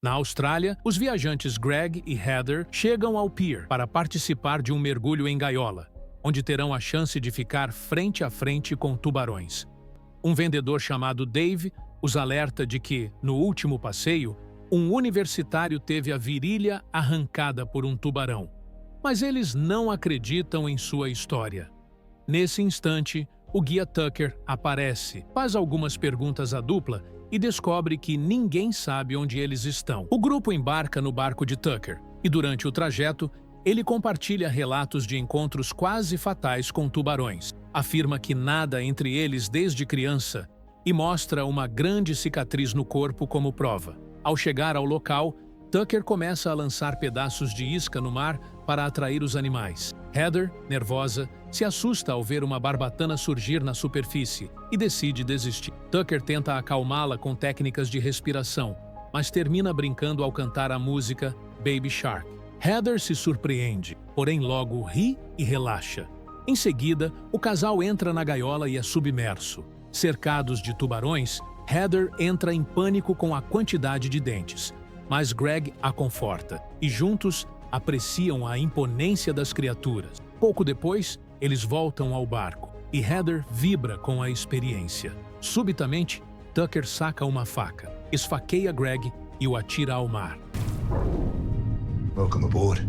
Na Austrália, os viajantes Greg e Heather chegam ao pier para participar de um mergulho em gaiola, onde terão a chance de ficar frente a frente com tubarões. Um vendedor chamado Dave os alerta de que, no último passeio, um universitário teve a virilha arrancada por um tubarão. Mas eles não acreditam em sua história. Nesse instante, o guia Tucker aparece, faz algumas perguntas à dupla e descobre que ninguém sabe onde eles estão. O grupo embarca no barco de Tucker e, durante o trajeto, ele compartilha relatos de encontros quase fatais com tubarões. Afirma que nada entre eles desde criança e mostra uma grande cicatriz no corpo como prova. Ao chegar ao local, Tucker começa a lançar pedaços de isca no mar para atrair os animais. Heather, nervosa, se assusta ao ver uma barbatana surgir na superfície e decide desistir. Tucker tenta acalmá-la com técnicas de respiração, mas termina brincando ao cantar a música Baby Shark. Heather se surpreende, porém logo ri e relaxa. Em seguida, o casal entra na gaiola e é submerso. Cercados de tubarões, Heather entra em pânico com a quantidade de dentes, mas Greg a conforta, e juntos apreciam a imponência das criaturas. Pouco depois, eles voltam ao barco, e Heather vibra com a experiência. Subitamente, Tucker saca uma faca, esfaqueia Greg e o atira ao mar. Welcome aboard.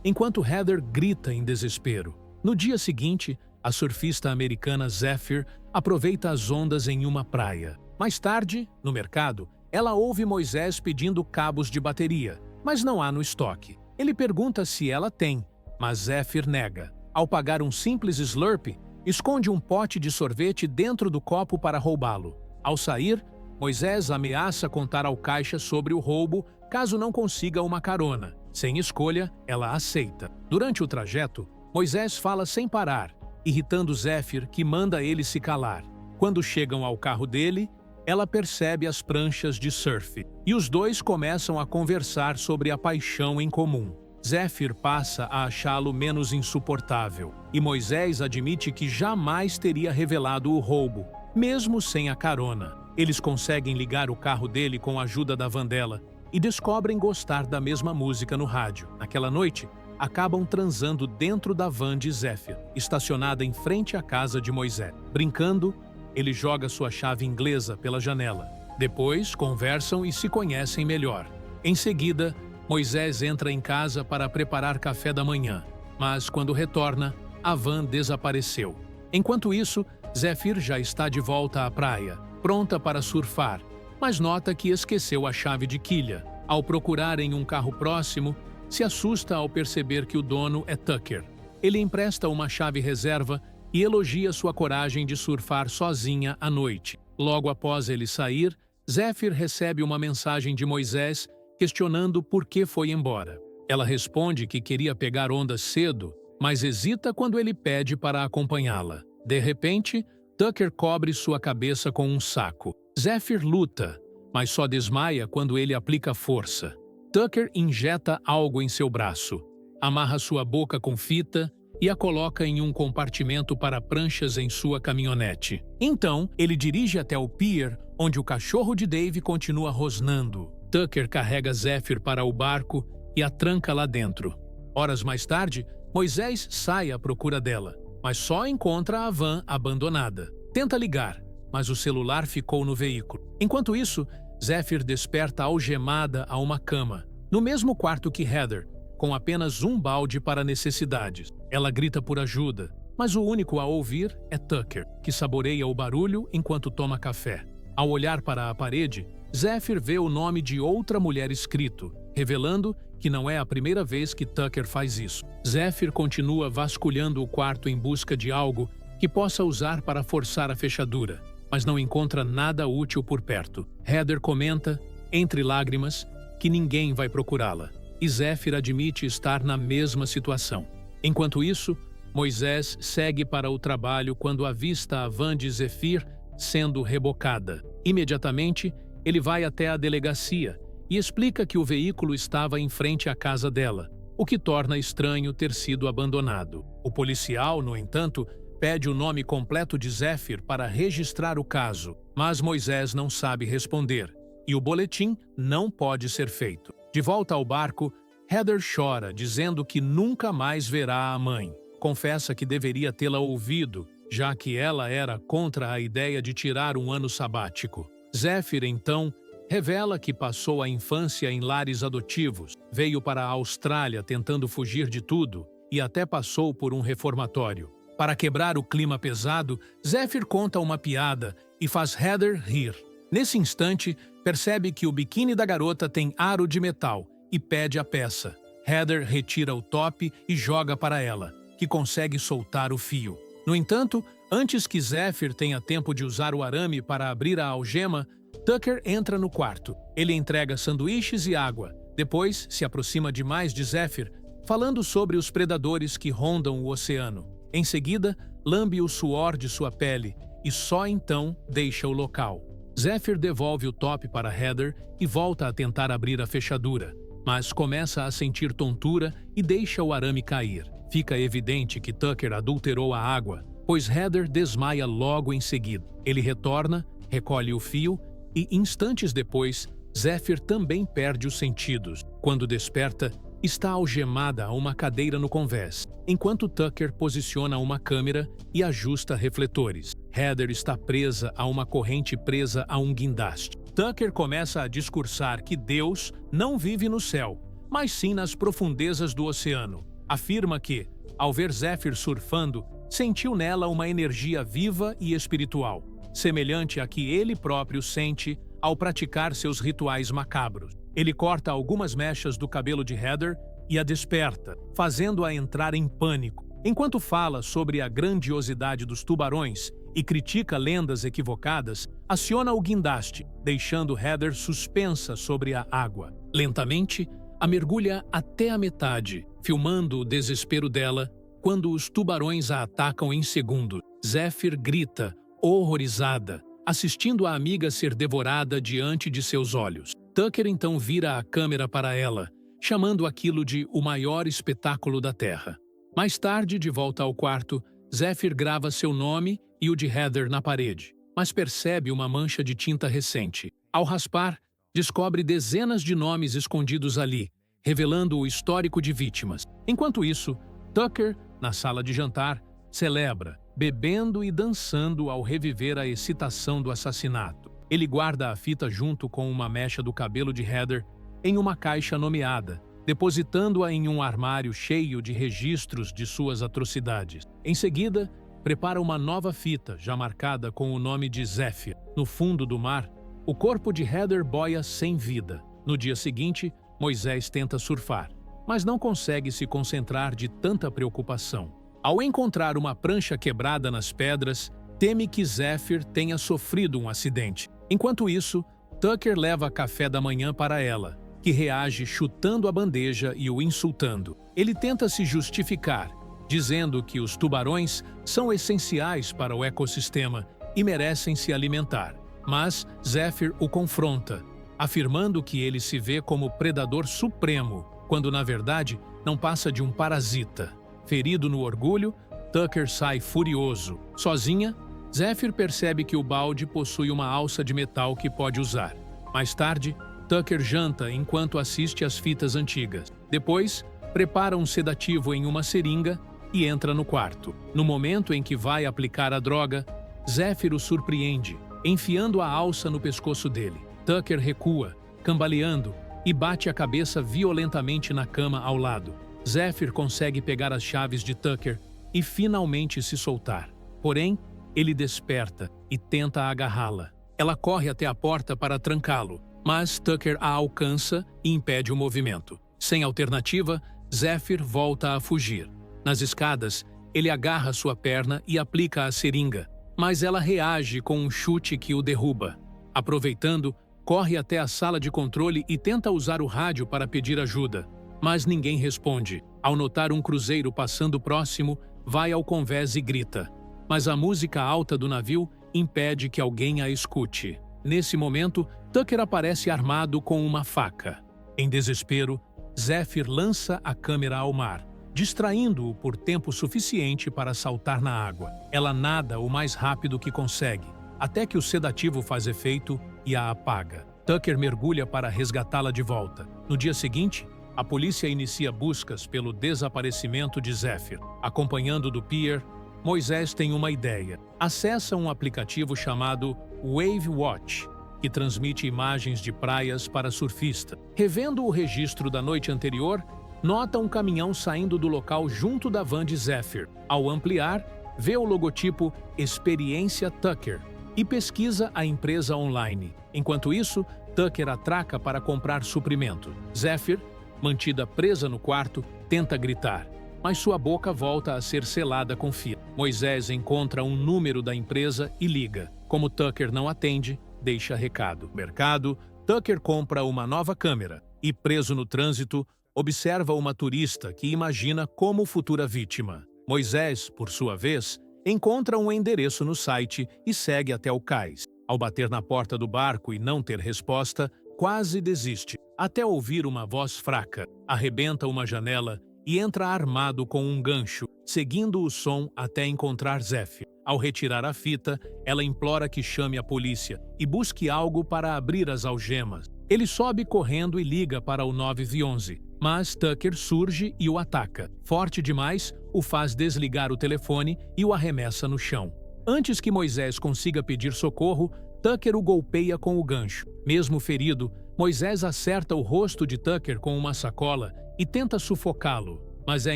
Enquanto Heather grita em desespero. No dia seguinte, a surfista americana Zephyr aproveita as ondas em uma praia. Mais tarde, no mercado, ela ouve Moisés pedindo cabos de bateria, mas não há no estoque. Ele pergunta se ela tem, mas Zephyr nega. Ao pagar um simples Slurpee, esconde um pote de sorvete dentro do copo para roubá-lo. Ao sair, Moisés ameaça contar ao caixa sobre o roubo caso não consiga uma carona. Sem escolha, ela aceita. Durante o trajeto, Moisés fala sem parar, irritando Zephyr, que manda ele se calar. Quando chegam ao carro dele, ela percebe as pranchas de surf, e os dois começam a conversar sobre a paixão em comum. Zephyr passa a achá-lo menos insuportável, e Moisés admite que jamais teria revelado o roubo, mesmo sem a carona. Eles conseguem ligar o carro dele com a ajuda da van dela e descobrem gostar da mesma música no rádio. Naquela noite, acabam transando dentro da van de Zephyr, estacionada em frente à casa de Moisés. Brincando, ele joga sua chave inglesa pela janela. Depois, conversam e se conhecem melhor. Em seguida, Moisés entra em casa para preparar café da manhã, mas quando retorna, a van desapareceu. Enquanto isso, Zephyr já está de volta à praia, pronta para surfar, mas nota que esqueceu a chave de quilha. Ao procurar em um carro próximo, se assusta ao perceber que o dono é Tucker. Ele empresta uma chave reserva e elogia sua coragem de surfar sozinha à noite. Logo após ele sair, Zephyr recebe uma mensagem de Moisés questionando por que foi embora. Ela responde que queria pegar ondas cedo, mas hesita quando ele pede para acompanhá-la. De repente, Tucker cobre sua cabeça com um saco. Zephyr luta, mas só desmaia quando ele aplica força. Tucker injeta algo em seu braço, amarra sua boca com fita e a coloca em um compartimento para pranchas em sua caminhonete. Então, ele dirige até o pier, onde o cachorro de Dave continua rosnando. Tucker carrega Zephyr para o barco e a tranca lá dentro. Horas mais tarde, Moisés sai à procura dela, mas só encontra a van abandonada. Tenta ligar, mas o celular ficou no veículo. Enquanto isso, Zephyr desperta algemada a uma cama, no mesmo quarto que Heather, com apenas um balde para necessidades. Ela grita por ajuda, mas o único a ouvir é Tucker, que saboreia o barulho enquanto toma café. Ao olhar para a parede, Zephyr vê o nome de outra mulher escrito, revelando que não é a primeira vez que Tucker faz isso. Zephyr continua vasculhando o quarto em busca de algo que possa usar para forçar a fechadura, mas não encontra nada útil por perto. Heather comenta, entre lágrimas, que ninguém vai procurá-la, e Zephyr admite estar na mesma situação. Enquanto isso, Moisés segue para o trabalho quando avista a van de Zephyr sendo rebocada. Imediatamente, ele vai até a delegacia e explica que o veículo estava em frente à casa dela, o que torna estranho ter sido abandonado. O policial, no entanto, pede o nome completo de Zephyr para registrar o caso, mas Moisés não sabe responder, e o boletim não pode ser feito. De volta ao barco, Heather chora, dizendo que nunca mais verá a mãe. Confessa que deveria tê-la ouvido, já que ela era contra a ideia de tirar um ano sabático. Zephyr, então, revela que passou a infância em lares adotivos, veio para a Austrália tentando fugir de tudo e até passou por um reformatório. Para quebrar o clima pesado, Zephyr conta uma piada e faz Heather rir. Nesse instante, percebe que o biquíni da garota tem aro de metal e pede a peça. Heather retira o top e joga para ela, que consegue soltar o fio. No entanto, antes que Zephyr tenha tempo de usar o arame para abrir a algema, Tucker entra no quarto. Ele entrega sanduíches e água. Depois, se aproxima demais de Zephyr, falando sobre os predadores que rondam o oceano. Em seguida, lambe o suor de sua pele e só então deixa o local. Zephyr devolve o top para Heather e volta a tentar abrir a fechadura, mas começa a sentir tontura e deixa o arame cair. Fica evidente que Tucker adulterou a água, pois Heather desmaia logo em seguida. Ele retorna, recolhe o fio e, instantes depois, Zephyr também perde os sentidos. Quando desperta, está algemada a uma cadeira no convés, enquanto Tucker posiciona uma câmera e ajusta refletores. Heather está presa a uma corrente presa a um guindaste. Tucker começa a discursar que Deus não vive no céu, mas sim nas profundezas do oceano. Afirma que, ao ver Zephyr surfando, sentiu nela uma energia viva e espiritual, semelhante à que ele próprio sente ao praticar seus rituais macabros. Ele corta algumas mechas do cabelo de Heather e a desperta, fazendo-a entrar em pânico. Enquanto fala sobre a grandiosidade dos tubarões e critica lendas equivocadas, aciona o guindaste, deixando Heather suspensa sobre a água. Lentamente, a mergulha até a metade, filmando o desespero dela quando os tubarões a atacam em segundos. Zephyr grita, horrorizada, assistindo a amiga ser devorada diante de seus olhos. Tucker então vira a câmera para ela, chamando aquilo de o maior espetáculo da Terra. Mais tarde, de volta ao quarto, Zephyr grava seu nome e o de Heather na parede, mas percebe uma mancha de tinta recente. Ao raspar, descobre dezenas de nomes escondidos ali, revelando o histórico de vítimas. Enquanto isso, Tucker, na sala de jantar, celebra, bebendo e dançando ao reviver a excitação do assassinato. Ele guarda a fita junto com uma mecha do cabelo de Heather em uma caixa nomeada, depositando-a em um armário cheio de registros de suas atrocidades. Em seguida, prepara uma nova fita, já marcada com o nome de Zephyr. No fundo do mar, o corpo de Heather boia sem vida. No dia seguinte, Moisés tenta surfar, mas não consegue se concentrar de tanta preocupação. Ao encontrar uma prancha quebrada nas pedras, teme que Zephyr tenha sofrido um acidente. Enquanto isso, Tucker leva café da manhã para ela, que reage chutando a bandeja e o insultando. Ele tenta se justificar, dizendo que os tubarões são essenciais para o ecossistema e merecem se alimentar. Mas Zephyr o confronta, afirmando que ele se vê como predador supremo, quando na verdade não passa de um parasita. Ferido no orgulho, Tucker sai furioso. Sozinha, Zephyr percebe que o balde possui uma alça de metal que pode usar. Mais tarde, Tucker janta enquanto assiste às fitas antigas. Depois, prepara um sedativo em uma seringa e entra no quarto. No momento em que vai aplicar a droga, Zephyr o surpreende, enfiando a alça no pescoço dele. Tucker recua, cambaleando, e bate a cabeça violentamente na cama ao lado. Zephyr consegue pegar as chaves de Tucker e finalmente se soltar. Porém, ele desperta e tenta agarrá-la. Ela corre até a porta para trancá-lo, mas Tucker a alcança e impede o movimento. Sem alternativa, Zephyr volta a fugir. Nas escadas, ele agarra sua perna e aplica a seringa, mas ela reage com um chute que o derruba. Aproveitando, corre até a sala de controle e tenta usar o rádio para pedir ajuda, mas ninguém responde. Ao notar um cruzeiro passando próximo, vai ao convés e grita, mas a música alta do navio impede que alguém a escute. Nesse momento, Tucker aparece armado com uma faca. Em desespero, Zephyr lança a câmera ao mar, distraindo-o por tempo suficiente para saltar na água. Ela nada o mais rápido que consegue, até que o sedativo faz efeito e a apaga. Tucker mergulha para resgatá-la de volta. No dia seguinte, a polícia inicia buscas pelo desaparecimento de Zephyr. Acompanhando do pier, Moisés tem uma ideia. Acessa um aplicativo chamado Wave Watch, que transmite imagens de praias para surfista. Revendo o registro da noite anterior, nota um caminhão saindo do local junto da van de Zephyr. Ao ampliar, vê o logotipo Experiência Tucker e pesquisa a empresa online. Enquanto isso, Tucker atraca para comprar suprimento. Zephyr, mantida presa no quarto, tenta gritar, mas sua boca volta a ser selada com fita. Moisés encontra um número da empresa e liga. Como Tucker não atende, deixa recado. No mercado, Tucker compra uma nova câmera e, preso no trânsito, observa uma turista que imagina como futura vítima. Moisés, por sua vez, encontra um endereço no site e segue até o cais. Ao bater na porta do barco e não ter resposta, quase desiste, até ouvir uma voz fraca. Arrebenta uma janela e entra armado com um gancho, seguindo o som até encontrar Zephyr. Ao retirar a fita, ela implora que chame a polícia e busque algo para abrir as algemas. Ele sobe correndo e liga para o 911, mas Tucker surge e o ataca. Forte demais, o faz desligar o telefone e o arremessa no chão. Antes que Moisés consiga pedir socorro, Tucker o golpeia com o gancho. Mesmo ferido, Moisés acerta o rosto de Tucker com uma sacola e tenta sufocá-lo, mas é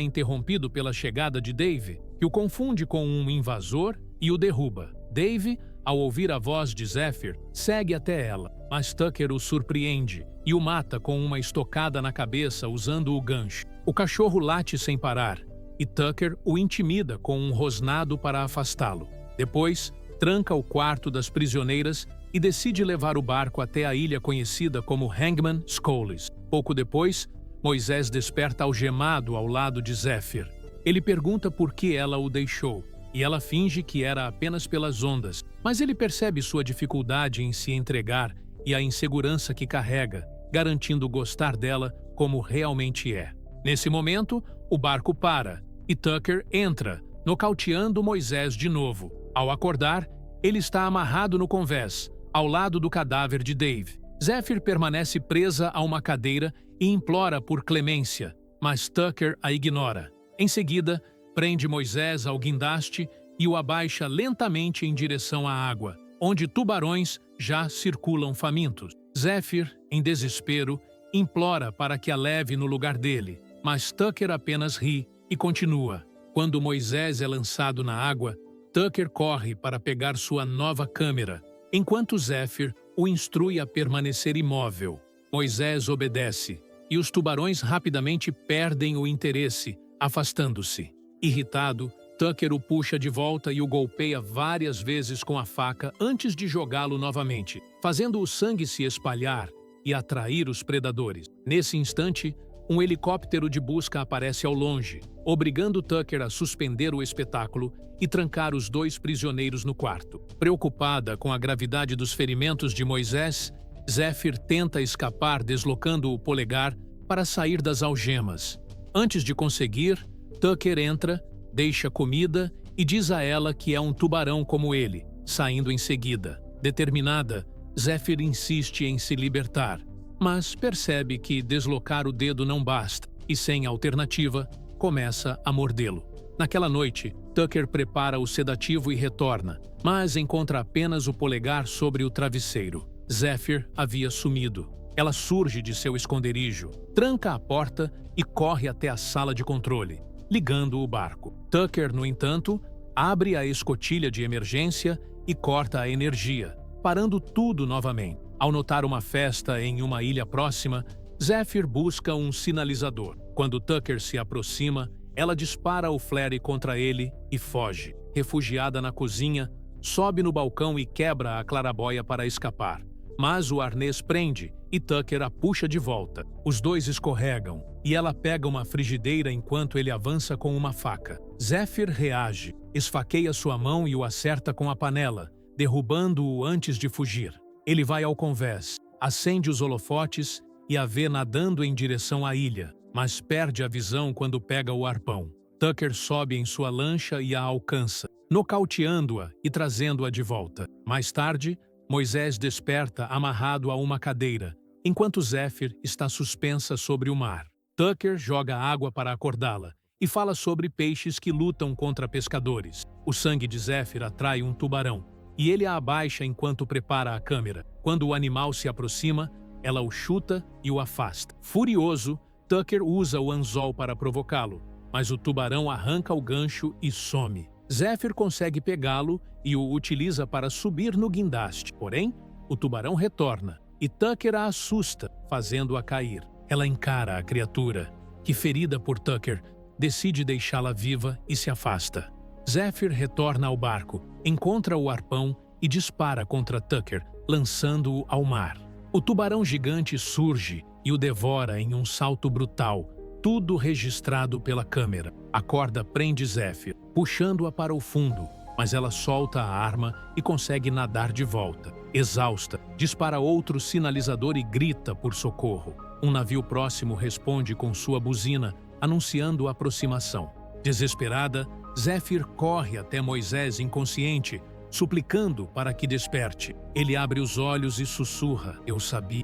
interrompido pela chegada de Dave, que o confunde com um invasor e o derruba. Dave, ao ouvir a voz de Zephyr, segue até ela, mas Tucker o surpreende e o mata com uma estocada na cabeça usando o gancho. O cachorro late sem parar e Tucker o intimida com um rosnado para afastá-lo. Depois, tranca o quarto das prisioneiras e decide levar o barco até a ilha conhecida como Hangman Scholes. Pouco depois, Moisés desperta algemado ao lado de Zephyr. Ele pergunta por que ela o deixou, e ela finge que era apenas pelas ondas, mas ele percebe sua dificuldade em se entregar e a insegurança que carrega, garantindo gostar dela como realmente é. Nesse momento, o barco para e Tucker entra, nocauteando Moisés de novo. Ao acordar, ele está amarrado no convés, ao lado do cadáver de Dave. Zephyr permanece presa a uma cadeira e implora por clemência, mas Tucker a ignora. Em seguida, prende Moisés ao guindaste e o abaixa lentamente em direção à água, onde tubarões já circulam famintos. Zephyr, em desespero, implora para que a leve no lugar dele, mas Tucker apenas ri e continua. Quando Moisés é lançado na água, Tucker corre para pegar sua nova câmera, enquanto Zephyr o instrui a permanecer imóvel. Moisés obedece, e os tubarões rapidamente perdem o interesse, afastando-se. Irritado, Tucker o puxa de volta e o golpeia várias vezes com a faca antes de jogá-lo novamente, fazendo o sangue se espalhar e atrair os predadores. Nesse instante, um helicóptero de busca aparece ao longe, obrigando Tucker a suspender o espetáculo e trancar os dois prisioneiros no quarto. Preocupada com a gravidade dos ferimentos de Moisés, Zephyr tenta escapar deslocando o polegar para sair das algemas. Antes de conseguir, Tucker entra, deixa comida e diz a ela que é um tubarão como ele, saindo em seguida. Determinada, Zephyr insiste em se libertar, mas percebe que deslocar o dedo não basta e, sem alternativa, começa a mordê-lo. Naquela noite, Tucker prepara o sedativo e retorna, mas encontra apenas o polegar sobre o travesseiro. Zephyr havia sumido. Ela surge de seu esconderijo, tranca a porta e corre até a sala de controle, ligando o barco. Tucker, no entanto, abre a escotilha de emergência e corta a energia, parando tudo novamente. Ao notar uma festa em uma ilha próxima, Zephyr busca um sinalizador. Quando Tucker se aproxima, ela dispara o flare contra ele e foge. Refugiada na cozinha, sobe no balcão e quebra a claraboia para escapar. Mas o arnês prende e Tucker a puxa de volta. Os dois escorregam e ela pega uma frigideira enquanto ele avança com uma faca. Zephyr reage, esfaqueia sua mão e o acerta com a panela, derrubando-o antes de fugir. Ele vai ao convés, acende os holofotes e a vê nadando em direção à ilha, mas perde a visão quando pega o arpão. Tucker sobe em sua lancha e a alcança, nocauteando-a e trazendo-a de volta. Mais tarde, Moisés desperta amarrado a uma cadeira, enquanto Zéfir está suspensa sobre o mar. Tucker joga água para acordá-la e fala sobre peixes que lutam contra pescadores. O sangue de Zéfir atrai um tubarão, e ele a abaixa enquanto prepara a câmera. Quando o animal se aproxima, ela o chuta e o afasta. Furioso, Tucker usa o anzol para provocá-lo, mas o tubarão arranca o gancho e some. Zéfir consegue pegá-lo e o utiliza para subir no guindaste. Porém, o tubarão retorna e Tucker a assusta, fazendo-a cair. Ela encara a criatura, que, ferida por Tucker, decide deixá-la viva e se afasta. Zéfir retorna ao barco, encontra o arpão e dispara contra Tucker, lançando-o ao mar. O tubarão gigante surge e o devora em um salto brutal, tudo registrado pela câmera. A corda prende Zéfir, puxando-a para o fundo, mas ela solta a arma e consegue nadar de volta. Exausta, dispara outro sinalizador e grita por socorro. Um navio próximo responde com sua buzina, anunciando a aproximação. Desesperada, Zéfir corre até Moisés inconsciente, suplicando para que desperte. Ele abre os olhos e sussurra: "Eu sabia."